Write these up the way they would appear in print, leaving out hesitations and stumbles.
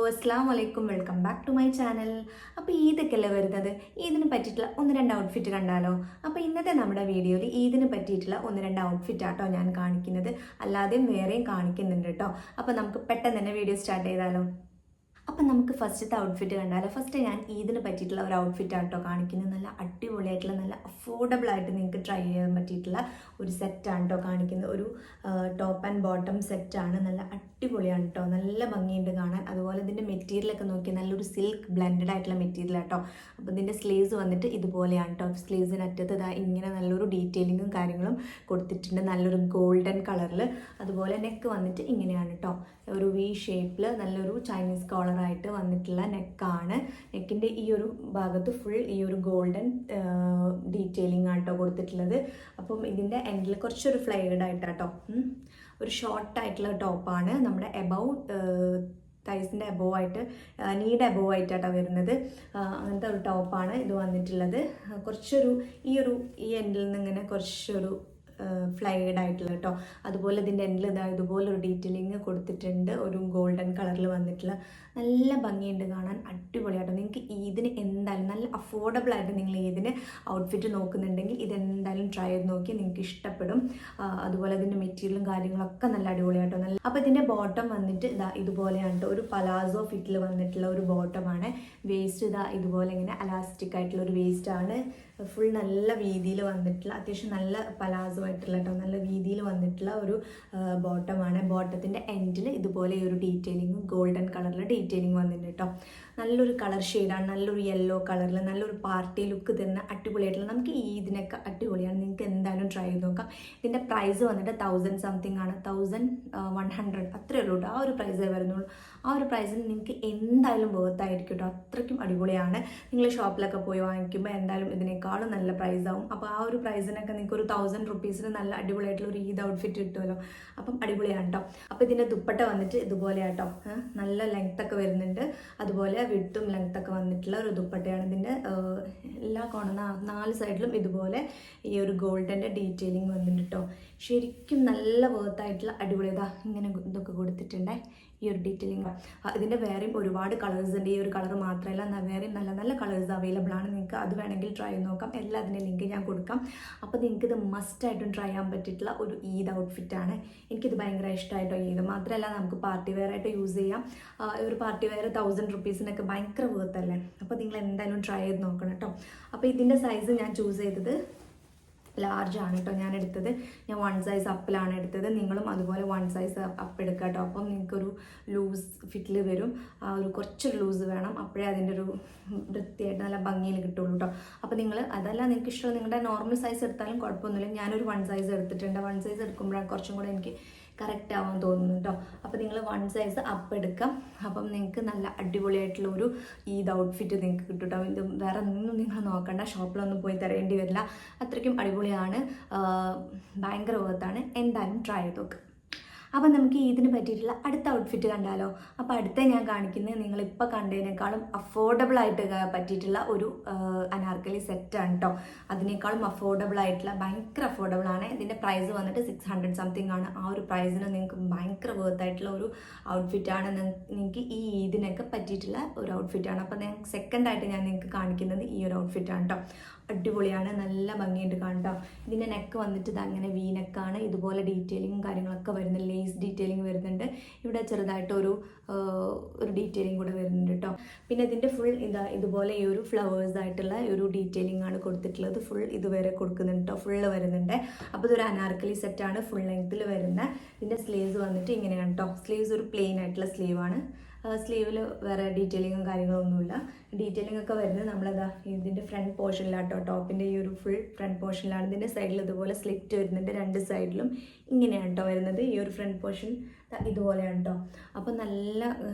അസ്സലാമു അലൈക്കും, welcome back to my channel. അപ്പോൾ ഈദൊക്കെയല്ലേ വരുന്നത്, ഈദിന് പറ്റിയിട്ടുള്ള ഒന്ന് രണ്ട് ഔട്ട്ഫിറ്റ് കണ്ടാലോ. അപ്പോൾ ഇന്നത്തെ നമ്മുടെ വീഡിയോയിൽ ഈദിന് പറ്റിയിട്ടുള്ള ഒന്ന് രണ്ട് ഔട്ട്ഫിറ്റ് ആട്ടോ ഞാൻ കാണിക്കുന്നത്, അല്ലാതെയും വേറെയും കാണിക്കുന്നുണ്ട് കേട്ടോ. അപ്പോൾ നമുക്ക് പെട്ടെന്ന് തന്നെ വീഡിയോ സ്റ്റാർട്ട് ചെയ്താലോ. അപ്പം നമുക്ക് ഫസ്റ്റത്തെ ഔട്ട്ഫിറ്റ് കണ്ടാലോ. ഫസ്റ്റ് ഞാൻ ഈദിന് പറ്റിയിട്ടുള്ള ഒരു ഔട്ട്ഫിറ്റ് ആട്ടോ കാണിക്കുന്നത്. നല്ല അടിപൊളിയായിട്ടുള്ള നല്ല അഫോർഡബിൾ ആയിട്ട് നിങ്ങൾക്ക് ട്രൈ ചെയ്യാൻ പറ്റിയിട്ടുള്ള ഒരു സെറ്റാണ് കേട്ടോ കാണിക്കുന്നത്. ഒരു ടോപ്പ് ആൻഡ് ബോട്ടം സെറ്റാണ്. നല്ല അടിപൊളിയാണ് കേട്ടോ, നല്ല ഭംഗിയുണ്ട് കാണാൻ. അതുപോലെ ഇതിൻ്റെ മെറ്റീരിയലൊക്കെ നോക്കിയാൽ നല്ലൊരു സിൽക്ക് ബ്ലെൻഡഡ് ആയിട്ടുള്ള മെറ്റീരിയൽ ആട്ടോ. അപ്പോൾ ഇതിൻ്റെ സ്ലീവ്സ് വന്നിട്ട് ഇതുപോലെയാണ് കേട്ടോ. സ്ലീവ്സിനറ്റത്ത് ഇങ്ങനെ നല്ലൊരു ഡീറ്റെയിലിങ്ങും കാര്യങ്ങളും കൊടുത്തിട്ടുണ്ട്, നല്ലൊരു ഗോൾഡൻ കളറിൽ. അതുപോലെ നെക്ക് വന്നിട്ട് ഇങ്ങനെയാണ് കേട്ടോ, ഒരു വി ഷേപ്പിൽ നല്ലൊരു ചൈനീസ് കോളറായിട്ട് വന്നിട്ടുള്ള നെക്കാണ്. നെക്കിൻ്റെ ഈ ഒരു ഭാഗത്ത് ഫുൾ ഈ ഒരു ഗോൾഡൻ ഡീറ്റെയിലിംഗ് ആട്ടോ കൊടുത്തിട്ടുള്ളത്. അപ്പം ഇതിൻ്റെ എൻഡിൽ കുറച്ചൊരു ഫ്ലെയർഡ് ആയിട്ടാട്ടോ, ഒരു ഷോർട്ടായിട്ടുള്ള ടോപ്പാണ്. നമ്മുടെ എബവ് തൈസിൻ്റെ എബോവ് ആയിട്ട്, നീഡ് എബോവ് ആയിട്ടാട്ടോ വരുന്നത്. അങ്ങനത്തെ ഒരു ടോപ്പാണ് ഇത് വന്നിട്ടുള്ളത്. കുറച്ചൊരു ഈ എൻഡിൽ നിന്ന് ഇങ്ങനെ കുറച്ചൊരു ഫ്ലൈഡ് ആയിട്ടുള്ള കേട്ടോ. അതുപോലെ ഇതിൻ്റെ എൻഡിൽ ഇതുപോലെ ഒരു ഡീറ്റെയിലിങ് കൊടുത്തിട്ടുണ്ട്, ഒരു ഗോൾഡൻ കളറിൽ വന്നിട്ടുള്ള. നല്ല ഭംഗിയുണ്ട് കാണാൻ, അടിപൊളിയാട്ടോ. നിങ്ങൾക്ക് ഈദിന് എന്തായാലും നല്ല അഫോർഡബിൾ ആയിട്ട് നിങ്ങൾ ഈദിന് ഔട്ട്ഫിറ്റ് നോക്കുന്നുണ്ടെങ്കിൽ ഇതെന്തായാലും ട്രൈ ചെയ്ത് നോക്കി നിങ്ങൾക്ക് ഇഷ്ടപ്പെടും. അതുപോലെ ഇതിൻ്റെ മെറ്റീരിയലും കാര്യങ്ങളൊക്കെ നല്ല അടിപൊളിയാട്ടോ. നല്ല അപ്പോൾ ഇതിൻ്റെ ബോട്ടം വന്നിട്ട് ഇതുപോലെയാണ് കേട്ടോ, ഒരു പലാസോ ഫിറ്റിൽ വന്നിട്ടുള്ള ഒരു ബോട്ടമാണ്. വേസ്റ്റ് ഇതുപോലെ ഇങ്ങനെ അലാസ്റ്റിക് ആയിട്ടുള്ള ഒരു വേസ്റ്റാണ്. ഫുൾ നല്ല വീതിയിൽ വന്നിട്ടുള്ള, അത്യാവശ്യം നല്ല പലാസോ ആയിട്ടുള്ള കേട്ടോ, നല്ല വീതിയിൽ വന്നിട്ടുള്ള ഒരു ബോട്ടമാണ്. ബോട്ടത്തിൻ്റെ എൻഡിൽ ഇതുപോലെ ഒരു ഡീറ്റെയിലിംഗ് ഗോൾഡൻ കളറിൽ ഡീറ്റെയിലിംഗ് വന്നിട്ടുണ്ട് കേട്ടോ. നല്ലൊരു കളർ ഷെയ്ഡാണ്, നല്ലൊരു യെല്ലോ കളറിൽ നല്ലൊരു പാർട്ടി ലുക്ക് തരുന്ന അടിപൊളിയായിട്ടുള്ള, നമുക്ക് ഇതിനൊക്കെ അടിപൊളിയാണ്. നിങ്ങൾക്ക് എന്തായാലും ട്രൈ ചെയ്ത് നോക്കാം. ഇതിൻ്റെ പ്രൈസ് വന്നിട്ട് 1000 സംതിങ് ആണ്, 1100 അത്രയേ ഉള്ളൂ കേട്ടോ. ആ ഒരു പ്രൈസേ വരുന്നുള്ളൂ. ആ ഒരു പ്രൈസിന് നിങ്ങൾക്ക് എന്തായാലും വേർത്തായിരിക്കും കേട്ടോ, അത്രയ്ക്കും അടിപൊളിയാണ്. നിങ്ങൾ ഷോപ്പിലൊക്കെ പോയി വാങ്ങിക്കുമ്പോൾ എന്തായാലും ഇതിനേക്കാളും നല്ല പ്രൈസ് ആവും. അപ്പോൾ ആ ഒരു പ്രൈസിനൊക്കെ നിങ്ങൾക്ക് ഒരു 1000 റുപ്പീസിന് നല്ല അടിപൊളിയായിട്ടുള്ള ഒരു ഈദ് ഔട്ട്ഫിറ്റ് കിട്ടുമല്ലോ. അപ്പം അടിപൊളിയാണ് കേട്ടോ. അപ്പോൾ ഇതിൻ്റെ ദുപ്പട്ട വന്നിട്ട് ഇതുപോലെ കേട്ടോ, നല്ല ലെങ്ത്തൊക്കെ വരുന്നുണ്ട്. അതുപോലെ വിഡ്ത്തും ലെങ്ത്തൊക്കെ വന്നിട്ടുള്ള ഒരു ദുപ്പട്ടയാണ്. ഇതിൻ്റെ എല്ലാ കോണും 4 സൈഡിലും ഇതുപോലെ ഈ ഒരു ഗോൾഡൻ്റെ ഡീറ്റെയിലിംഗ് വന്നിട്ടുണ്ട് കേട്ടോ. ശരിക്കും നല്ല വേർത്തായിട്ടുള്ള അടിപൊളി ഇങ്ങനെ ഇതൊക്കെ കൊടുത്തിട്ടുണ്ടേ, ഈ ഒരു ഡീറ്റെയിലിംഗ്. ഇതിൻ്റെ വേറെയും ഒരുപാട് കളേഴ്സ് ഉണ്ട്. ഈ ഒരു കളർ മാത്രമല്ല, വേറെയും നല്ല നല്ല കളേഴ്സ് അവൈലബിൾ ആണ്. നിങ്ങൾക്ക് അത് വേണമെങ്കിൽ ട്രൈ ചെയ്ത് നോക്കാം. എല്ലാത്തിൻ്റെ ലിങ്ക് ഞാൻ കൊടുക്കാം. അപ്പോൾ നിങ്ങൾക്കിത് മസ്റ്റായിട്ടും ട്രൈ ചെയ്യാൻ പറ്റിയിട്ടുള്ള ഒരു ഈദ് ഔട്ട്ഫിറ്റാണ്. എനിക്കിത് ഭയങ്കര ഇഷ്ടമായിട്ടോ. ഈദ് മാത്രമല്ല, നമുക്ക് പാർട്ടി വെയർ ആയിട്ട് യൂസ് ചെയ്യാം. ഒരു പാർട്ടി വെയർ 1000 റുപ്പീസിനൊക്കെ ഭയങ്കര വേർത്തല്ലേ. അപ്പോൾ നിങ്ങൾ എന്തായാലും ട്രൈ ചെയ്ത് നോക്കണം കേട്ടോ. അപ്പോൾ ഇതിൻ്റെ സൈസ് ഞാൻ ചൂസ് ചെയ്തത് ലാർജ് ആണ് കേട്ടോ ഞാൻ എടുത്തത്. ഞാൻ 1 സൈസ് അപ്പിലാണ് എടുത്തത്. നിങ്ങളും അതുപോലെ 1 സൈസ് അപ്പ് എടുക്കുക കേട്ടോ. അപ്പം നിങ്ങൾക്കൊരു ലൂസ് ഫിറ്റിൽ വരും. കുറച്ചൊരു ലൂസ് വേണം, അപ്പോഴേ അതിൻ്റെ ഒരു വൃത്തിയായിട്ട് നല്ല ഭംഗിയിൽ കിട്ടുള്ളൂ കേട്ടോ. അപ്പോൾ നിങ്ങൾ അതല്ല, നിങ്ങൾക്ക് ഇഷ്ടം നിങ്ങളുടെ നോർമൽ സൈസ് എടുത്താലും കുഴപ്പമൊന്നുമില്ല. ഞാനൊരു 1 സൈസ് എടുത്തിട്ടുണ്ട്. 1 സൈസ് എടുക്കുമ്പോഴാണ് കുറച്ചും കൂടെ എനിക്ക് കറക്റ്റ് ആവാൻ തോന്നുന്നു കേട്ടോ. അപ്പോൾ നിങ്ങൾ 1 സൈസ് അപ്പ് എടുക്കാം. അപ്പം നിങ്ങൾക്ക് നല്ല അടിപൊളിയായിട്ടുള്ള ഒരു ഈദ് ഔട്ട്ഫിറ്റ് നിങ്ങൾക്ക് കിട്ടും കേട്ടോ. ഇത് വേറെ ഒന്നും നിങ്ങൾ നോക്കണ്ട, ഷോപ്പിലൊന്നും പോയി തരേണ്ടി വരില്ല. അത്രയ്ക്കും അടിപൊളിയാണ്, ഭയങ്കര വേർത്താണ്. എന്തായാലും ട്രൈ ചെയ്ത് നോക്കുക. അപ്പം നമുക്ക് ഇതിന് പറ്റിയിട്ടുള്ള അടുത്ത ഔട്ട്ഫിറ്റ് കണ്ടാലോ. അപ്പോൾ അടുത്ത ഞാൻ കാണിക്കുന്നത് നിങ്ങളിപ്പോൾ കണ്ടതിനേക്കാളും അഫോർഡബിൾ ആയിട്ട് പറ്റിയിട്ടുള്ള ഒരു അനാർക്കലി സെറ്റാണ് കേട്ടോ. അതിനേക്കാളും അഫോർഡബിൾ ആയിട്ടുള്ള, ഭയങ്കര അഫോർഡബിൾ ആണ്. ഇതിൻ്റെ പ്രൈസ് വന്നിട്ട് 600 സംതിങ് ആണ്. ആ ഒരു പ്രൈസിന് നിങ്ങൾക്ക് ഭയങ്കര വേർത്തായിട്ടുള്ള ഒരു ഔട്ട്ഫിറ്റാണ്. നിങ്ങൾക്ക് ഈ ഇതിനൊക്കെ പറ്റിയിട്ടുള്ള ഒരു ഔട്ട്ഫിറ്റാണ്. അപ്പോൾ ഞാൻ സെക്കൻഡായിട്ട് ഞാൻ നിങ്ങൾക്ക് കാണിക്കുന്നത് ഈ ഒരു ഔട്ട്ഫിറ്റാണ് കേട്ടോ. അടിപൊളിയാണ്, നല്ല ഭംഗിയായിട്ട് കാണട്ടോ. ഇതിൻ്റെ നെക്ക് വന്നിട്ട് അങ്ങനെ വി നെക്കാണ്. ഇതുപോലെ ഡീറ്റെയിലിങ്ങും കാര്യങ്ങളൊക്കെ വരുന്നുണ്ട്, ലേസ് ഡീറ്റെയിലിംഗ് വരുന്നുണ്ട്. ഇവിടെ ചെറുതായിട്ട് ഒരു ഡീറ്റെയിലിംഗ് കൂടെ വരുന്നുണ്ട് കേട്ടോ. പിന്നെ ഇതിൻ്റെ ഫുൾ ഇതുപോലെ ഈ ഒരു ഫ്ലവേഴ്സ് ആയിട്ടുള്ള ഒരു ഡീറ്റെയിലിംഗ് ആണ് കൊടുത്തിട്ടുള്ളത്. ഫുൾ ഇതുവരെ കൊടുക്കുന്നുണ്ട് കേട്ടോ, ഫുള്ള് വരുന്നുണ്ട്. അപ്പോൾ ഇതൊരു അനാർക്കലി സെറ്റാണ്, ഫുൾ ലെങ്ത്തിൽ വരുന്ന. ഇതിൻ്റെ സ്ലീവ്സ് വന്നിട്ട് ഇങ്ങനെയാണ് കേട്ടോ. സ്ലീവ്സ് ഒരു പ്ലെയിൻ ആയിട്ടുള്ള സ്ലീവാണ്. സ്ലീവിൽ വേറെ ഡീറ്റെയിലിങ്ങും കാര്യങ്ങളൊന്നുമില്ല. ഡീറ്റെയിലിംഗ് ഒക്കെ വരുന്നത് നമ്മളതാ ഇതിൻ്റെ ഫ്രണ്ട് പോർഷനിലാട്ടോ, ടോപ്പിൻ്റെ ഈ ഒരു ഫുൾ ഫ്രണ്ട് പോർഷനിലാണ്. ഇതിൻ്റെ സൈഡിൽ ഇതുപോലെ സ്ലിറ്റ് വരുന്നുണ്ട്, 2 സൈഡിലും ഇങ്ങനെയാണ് കേട്ടോ വരുന്നത്. ഈ ഒരു ഫ്രണ്ട് പോർഷൻ ഇതുപോലെയാണ് കേട്ടോ. അപ്പോൾ നല്ല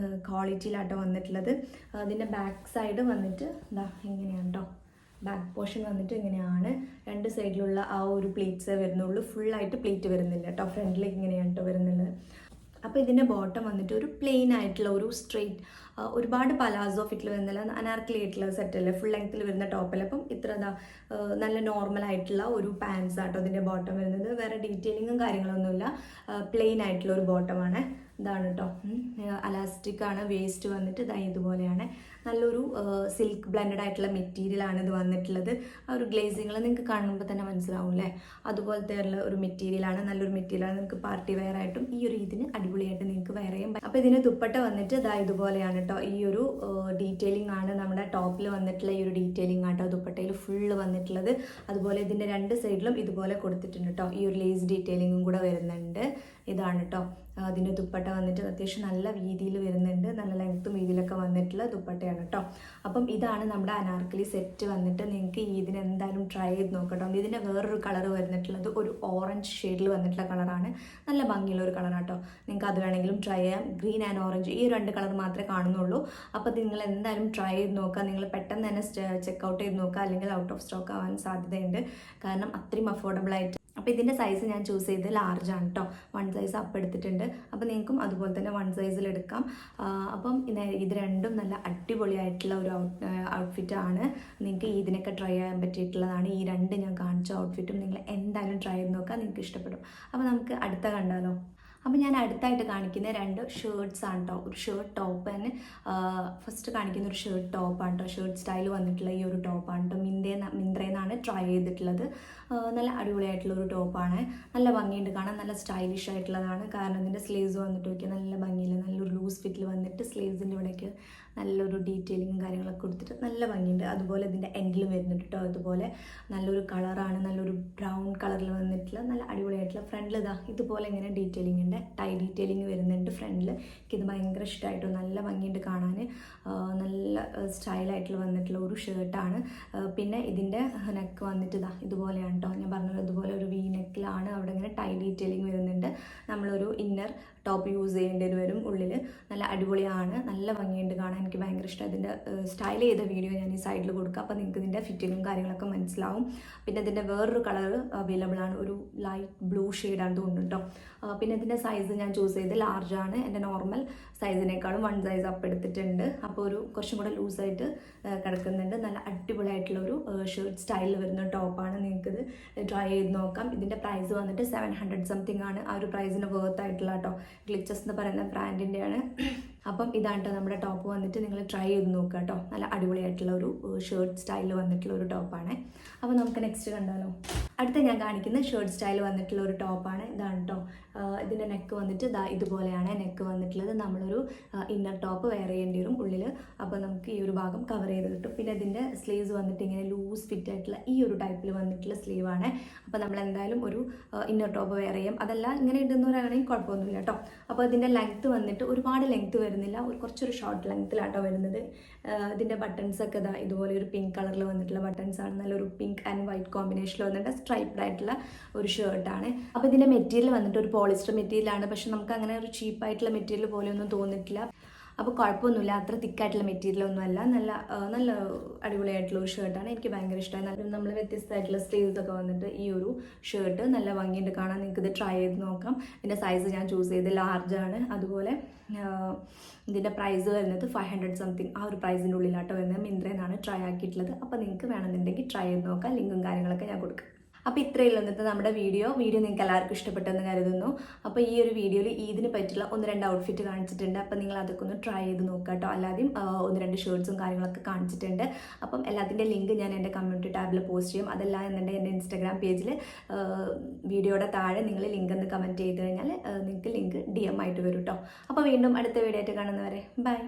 ക്വാളിറ്റിയിലാട്ടോ വന്നിട്ടുള്ളത്. അതിൻ്റെ ബാക്ക് സൈഡ് വന്നിട്ട് ഇങ്ങനെയാണ് കേട്ടോ. ബാക്ക് പോർഷൻ വന്നിട്ട് ഇങ്ങനെയാണ്. 2 സൈഡിലുള്ള ആ ഒരു പ്ലീറ്റ്സേ വരുന്നുള്ളൂ, ഫുള്ളായിട്ട് പ്ലീറ്റ് വരുന്നില്ല കേട്ടോ. ഫ്രണ്ടിലേക്ക് ഇങ്ങനെയാണ് കേട്ടോ വരുന്നുള്ളത്. അപ്പോൾ ഇതിൻ്റെ ബോട്ടം വന്നിട്ട് ഒരു പ്ലെയിൻ ആയിട്ടുള്ള ഒരു സ്ട്രെയിറ്റ്, ഒരുപാട് പലാസോ ഫിറ്റിൽ വരുന്നില്ല, അനാർക്കലി ആയിട്ടുള്ള സെറ്റല്ലേ, ഫുൾ ലെങ്ത്തിൽ വരുന്ന ടോപ്പല്ല. അപ്പം ഇത്ര നല്ല നോർമൽ ആയിട്ടുള്ള ഒരു പാൻസ് ആട്ടോ ഇതിൻ്റെ ബോട്ടം വരുന്നത്. വേറെ ഡീറ്റെയിലിങ്ങും കാര്യങ്ങളൊന്നുമില്ല, പ്ലെയിൻ ആയിട്ടുള്ള ഒരു ബോട്ടമാണ്. ഇതാണ് കേട്ടോ, അലാസ്റ്റിക് ആണ്. വേസ്റ്റ് വന്നിട്ട് ഇതാ ഇതുപോലെയാണ്. നല്ലൊരു സിൽക്ക് ബ്ലെൻഡഡ് ആയിട്ടുള്ള മെറ്റീരിയലാണ് ഇത് വന്നിട്ടുള്ളത്. ആ ഒരു ഗ്ലേസിങ്ങൾ നിങ്ങൾക്ക് കാണുമ്പോൾ തന്നെ മനസ്സിലാവും അല്ലേ, അതുപോലത്തെ ഉള്ള ഒരു മെറ്റീരിയലാണ്. നല്ലൊരു മെറ്റീരിയലാണ്. നിങ്ങൾക്ക് പാർട്ടി വെയർ ആയിട്ടും ഈ ഒരു ഇതിന് അടിപൊളിയായിട്ട് നിങ്ങൾക്ക് വെയർ ചെയ്യാം. അപ്പോൾ ഇതിന് ദുപ്പട്ട വന്നിട്ട് ഇതാ ഇതുപോലെയാണ് കേട്ടോ. ഈ ഒരു ഡീറ്റെയിലിംഗ് ആണ് നമ്മുടെ ടോപ്പിൽ വന്നിട്ടുള്ള ഈ ഒരു ഡീറ്റെയിലിംഗ് ആട്ടോ ദുപ്പട്ടയിൽ ഫുള്ള് വന്നിട്ടുള്ളത്. അതുപോലെ ഇതിൻ്റെ രണ്ട് സൈഡിലും ഇതുപോലെ കൊടുത്തിട്ടുണ്ട് കേട്ടോ. ഈ ഒരു ലേസ് ഡീറ്റെയിലിംഗും കൂടെ വരുന്നുണ്ട്. ഇതാണ് കേട്ടോ അതിൻ്റെ ദുപ്പട്ട വന്നിട്ട് അത്യാവശ്യം നല്ല വീതിയിൽ വരുന്നുണ്ട്. നല്ല ലെങ്ത്തും വീതിയിലൊക്കെ വന്നിട്ടുള്ള ദുപ്പട്ടയാണ് കേട്ടോ. അപ്പം ഇതാണ് നമ്മുടെ അനാർക്കലി സെറ്റ് വന്നിട്ട്. നിങ്ങൾക്ക് ഇതിന് എന്തായാലും ട്രൈ ചെയ്ത് നോക്കട്ടോ. ഇതിൻ്റെ വേറൊരു കളർ വരുന്നിട്ടുള്ളത് ഒരു ഓറഞ്ച് ഷെയ്ഡിൽ വന്നിട്ടുള്ള കളറാണ്. നല്ല ഭംഗിയുള്ള ഒരു കളറാട്ടോ. നിങ്ങൾക്ക് അത് വേണമെങ്കിലും ട്രൈ ചെയ്യാം. ഗ്രീൻ ആൻഡ് ഓറഞ്ച് ഈ രണ്ട് കളർ മാത്രമേ കാണുന്നുള്ളൂ. അപ്പോൾ നിങ്ങൾ എന്തായാലും ട്രൈ ചെയ്ത് നോക്കുക. നിങ്ങൾ പെട്ടെന്ന് തന്നെ ചെക്കൗട്ട് ചെയ്ത് നോക്കുക, അല്ലെങ്കിൽ ഔട്ട് ഓഫ് സ്റ്റോക്ക് ആവാൻ സാധ്യതയുണ്ട്. കാരണം അത്രയും അഫോർഡബിൾ ആയിട്ട്. അപ്പോൾ ഇതിൻ്റെ സൈസ് ഞാൻ ചൂസ് ചെയ്ത് ലാർജ് ആണ് കേട്ടോ. 1 സൈസ് അപ്പ് എടുത്തിട്ടുണ്ട്. അപ്പോൾ നിങ്ങൾക്കും അതുപോലെ തന്നെ 1 സൈസിൽ എടുക്കാം. അപ്പം ഇത് രണ്ടും നല്ല അടിപൊളിയായിട്ടുള്ള ഒരു ഔട്ട്ഫിറ്റാണ്. നിങ്ങൾക്ക് ഇതിനൊക്കെ ട്രൈ ചെയ്യാൻ പറ്റിയിട്ടുള്ളതാണ്. ഈ രണ്ട് ഞാൻ കാണിച്ച ഔട്ട്ഫിറ്റും നിങ്ങൾ എന്തായാലും ട്രൈ ചെയ്ത് നോക്കുക, നിങ്ങൾക്ക് ഇഷ്ടപ്പെടും. അപ്പോൾ നമുക്ക് അടുത്ത കണ്ടാലോ. അപ്പോൾ ഞാൻ അടുത്തായിട്ട് കാണിക്കുന്ന 2 ഷർട്ട്സ് ആണ് കേട്ടോ. ഒരു ഷർട്ട് ടോപ്പ് തന്നെ. ഫസ്റ്റ് കാണിക്കുന്ന ഒരു ഷർട്ട് ടോപ്പാണ് കേട്ടോ. ഷർട്ട് സ്റ്റൈൽ വന്നിട്ടുള്ള ഈ ഒരു ടോപ്പാണ് കേട്ടോ. മിന്ത്രയിൽ നിന്നാണ് ട്രൈ ചെയ്തിട്ടുള്ളത്. നല്ല അടിപൊളിയായിട്ടുള്ള ഒരു ടോപ്പാണ്. നല്ല ഭംഗിയുണ്ട് കാണാൻ, നല്ല സ്റ്റൈലിഷ് ആയിട്ടുള്ളതാണ്. കാരണം ഇതിൻ്റെ സ്ലീവ്സ് വന്നിട്ട് നോക്കിയാൽ നല്ല ഭംഗിയില്ല, നല്ലൊരു ലൂസ് ഫിറ്റിൽ വന്നിട്ട് സ്ലീവ്സിൻ്റെ ഇവിടേക്ക് നല്ലൊരു ഡീറ്റെയിലിങ്ങും കാര്യങ്ങളൊക്കെ കൊടുത്തിട്ട് നല്ല ഭംഗിയുണ്ട്. അതുപോലെ ഇതിൻ്റെ എൻഡിൽ വരുന്നുണ്ട് കേട്ടോ. അതുപോലെ നല്ലൊരു കളറാണ്, നല്ലൊരു ബ്രൗൺ കളറിൽ വന്നിട്ടുള്ള നല്ല അടിപൊളിയായിട്ടുള്ള. ഫ്രണ്ടിൽ ഇതാ ഇതുപോലെ ഇങ്ങനെ ഡീറ്റെയിലിംഗ് ഉണ്ട്, ടൈ ഡീറ്റെയിലിംഗ് വരുന്നുണ്ട് ഫ്രണ്ടിൽ. എനിക്കിത് ഭയങ്കര ഇഷ്ടമായിട്ടോ. നല്ല ഭംഗിയുണ്ട് കാണാൻ, നല്ല സ്റ്റൈലായിട്ടുള്ള വന്നിട്ടുള്ള ഒരു ഷർട്ടാണ്. പിന്നെ ഇതിൻ്റെ നെക്ക് വന്നിട്ട് ഇതാ ഇതുപോലെയാണ് കേട്ടോ. ഞാൻ പറഞ്ഞത് ഇതുപോലെ ഒരു വി നെക്കിലാണ്. അവിടെ ഇങ്ങനെ ടൈ ഡീറ്റെയിലിംഗ് വരുന്നുണ്ട്. നമ്മളൊരു ഇന്നർ ടോപ്പ് യൂസ് ചെയ്യേണ്ടി വരും ഉള്ളിൽ. നല്ല അടിപൊളിയാണ്, നല്ല ഭംഗിയുണ്ട് കാണാൻ. എനിക്ക് ഭയങ്കര ഇഷ്ടം. ഇതിൻ്റെ സ്റ്റൈൽ ചെയ്ത വീഡിയോ ഞാൻ ഈ സൈഡിൽ കൊടുക്കാം. അപ്പോൾ നിങ്ങൾക്ക് ഇതിൻ്റെ ഫിറ്റിങ്ങും കാര്യങ്ങളൊക്കെ മനസ്സിലാവും. പിന്നെ ഇതിൻ്റെ വേറൊരു കളർ അവൈലബിൾ ആണ്, ഒരു ലൈറ്റ് ബ്ലൂ ഷെയ്ഡാണ് തോന്നുന്നു കേട്ടോ. പിന്നെ ഇതിൻ്റെ സൈസ് ഞാൻ ചൂസ് ചെയ്ത് ലാർജ് ആണ്. എൻ്റെ നോർമൽ സൈസിനേക്കാളും 1 സൈസ് അപ്പ് എടുത്തിട്ടുണ്ട്. അപ്പോൾ ഒരു കുറച്ചും കൂടെ ലൂസായിട്ട് കിടക്കുന്നുണ്ട്. നല്ല അടിപൊളിയായിട്ടുള്ള ഒരു ഷർട്ട് സ്റ്റൈലിൽ വരുന്ന ടോപ്പാണ്. നിങ്ങൾക്കിത് ട്രൈ ചെയ്ത് നോക്കാം. ഇതിൻ്റെ പ്രൈസ് വന്നിട്ട് 700 സംതിങ് ആണ്. ആ ഒരു പ്രൈസിന് വേർത്ത് ആയിട്ടുള്ള കേട്ടോ. ഗ്ലിച്ചസ് എന്ന് പറയുന്ന ബ്രാൻഡിൻ്റെയാണ്. അപ്പം ഇതാണ് കേട്ടോ നമ്മുടെ ടോപ്പ് വന്നിട്ട്. നിങ്ങൾ ട്രൈ ചെയ്ത് നോക്കുക കേട്ടോ. നല്ല അടിപൊളിയായിട്ടുള്ള ഒരു ഷർട്ട് സ്റ്റൈലിൽ വന്നിട്ടുള്ള ഒരു ടോപ്പാണ്. അപ്പോൾ നമുക്ക് നെക്സ്റ്റ് കണ്ടാലോ. അടുത്ത ഞാൻ കാണിക്കുന്ന ഷർട്ട് സ്റ്റൈൽ വന്നിട്ടുള്ള ഒരു ടോപ്പാണ്. ഇതാണ് കേട്ടോ. ഇതിൻ്റെ നെക്ക് വന്നിട്ട് ഇതുപോലെയാണ് നെക്ക് വന്നിട്ടുള്ളത്. നമ്മളൊരു ഇന്നർ ടോപ്പ് വെയർ ചെയ്യേണ്ടി വരും ഉള്ളിൽ. അപ്പോൾ നമുക്ക് ഈ ഒരു ഭാഗം കവർ ചെയ്ത് കിട്ടും. പിന്നെ ഇതിൻ്റെ സ്ലീവ്സ് വന്നിട്ട് ഇങ്ങനെ ലൂസ് ഫിറ്റ് ആയിട്ടുള്ള ഈ ഒരു ടൈപ്പിൽ വന്നിട്ടുള്ള സ്ലീവാണ്. അപ്പോൾ നമ്മൾ എന്തായാലും ഒരു ഇന്നർ ടോപ്പ് വെയർ ചെയ്യും. അതല്ല ഇങ്ങനെ ഇടുന്നവരാണെങ്കിൽ കുഴപ്പമൊന്നുമില്ല കേട്ടോ. അപ്പോൾ ഇതിൻ്റെ ലെങ്ത്ത് വന്നിട്ട് ഒരുപാട് ലെങ്ത്ത് വരുന്നില്ല, കുറച്ചൊരു ഷോർട്ട് ലെങ്ത്തിലാട്ടോ വരുന്നത്. ഇതിൻ്റെ ബട്ടൺസൊക്കെ ഇതുപോലെ ഒരു പിങ്ക് കളറിൽ വന്നിട്ടുള്ള ബട്ടൺസാണ്. നല്ലൊരു പിങ്ക് ആൻഡ് വൈറ്റ് കോമ്പിനേഷനിൽ വന്നിട്ട് സ്ട്രൈപ്ഡ് ആയിട്ടുള്ള ഒരു ഷർട്ടാണ്. അപ്പോൾ ഇതിൻ്റെ മെറ്റീരിയൽ വന്നിട്ട് ഒരു പോളിസ്റ്റർ മെറ്റീരിയലാണ്. പക്ഷെ നമുക്ക് അങ്ങനെ ഒരു ചീപ്പായിട്ടുള്ള മെറ്റീരിയൽ പോലെയൊന്നും തോന്നിയിട്ടില്ല. അപ്പോൾ കുഴപ്പമൊന്നുമില്ല, അത്ര തിക്കായിട്ടുള്ള മെറ്റീരിയൽ ഒന്നുമല്ല. നല്ല അടിപൊളിയായിട്ടുള്ള ഒരു ഷർട്ടാണ്. എനിക്ക് ഭയങ്കര ഇഷ്ടമായി. നല്ല നമ്മൾ വ്യത്യസ്തമായിട്ടുള്ള സ്ലീവ്സ് ഒക്കെ വന്നിട്ട് ഈ ഒരു ഷർട്ട് നല്ല ഭംഗിയുണ്ട് കാണാൻ. നിങ്ങൾക്ക് ഇത് ട്രൈ ചെയ്ത് നോക്കാം. ഇതിൻ്റെ സൈസ് ഞാൻ ചൂസ് ചെയ്ത് ലാർജ് ആണ്. അതുപോലെ ഇതിൻ്റെ പ്രൈസ് വരുന്നത് 500 സംതിങ് ആ ഒരു പ്രൈസിൻ്റെ ഉള്ളിലാട്ടോ വരുന്നത്. മിന്ത്രയിൽ നിന്നാണ് ട്രൈ ആക്കിയിട്ടുള്ളത്. അപ്പോൾ നിങ്ങൾക്ക് വേണമെന്നുണ്ടെങ്കിൽ ട്രൈ ചെയ്ത് നോക്കാം. ലിങ്കും കാര്യങ്ങളൊക്കെ ഞാൻ കൊടുക്കാം. അപ്പോൾ ഇത്രയേ ഉള്ളൂ ഇന്നത്തെ നമ്മുടെ വീഡിയോ നിങ്ങൾക്ക് എല്ലാവർക്കും ഇഷ്ടപ്പെട്ടെന്ന് കരുതുന്നു. അപ്പോൾ ഈ ഒരു വീഡിയോയിൽ ഇതിന് പറ്റിയുള്ള 1-2 ഔട്ട്ഫിറ്റ് കാണിച്ചിട്ടുണ്ട്. അപ്പോൾ നിങ്ങൾ അതൊക്കെ ഒന്ന് ട്രൈ ചെയ്ത് നോക്കുക കേട്ടോ. അല്ലാതെയും 1-2 ഷർട്ട്സും കാര്യങ്ങളൊക്കെ കാണിച്ചിട്ടുണ്ട്. അപ്പം എല്ലാത്തിൻ്റെ ലിങ്ക് ഞാൻ എൻ്റെ കമ്മ്യൂണിറ്റി ടാബിൽ പോസ്റ്റ് ചെയ്യും. അതല്ല എന്നുണ്ടെങ്കിൽ എൻ്റെ ഇൻസ്റ്റാഗ്രാം പേജിൽ വീഡിയോയുടെ താഴെ നിങ്ങൾ ലിങ്ക് എന്ന് കമൻറ്റ് ചെയ്ത് കഴിഞ്ഞാൽ നിങ്ങൾക്ക് ലിങ്ക് DM ആയിട്ട് വരും കേട്ടോ. അപ്പോൾ വീണ്ടും അടുത്ത വീഡിയോ ആയിട്ട് കാണുന്നവരെ ബൈ.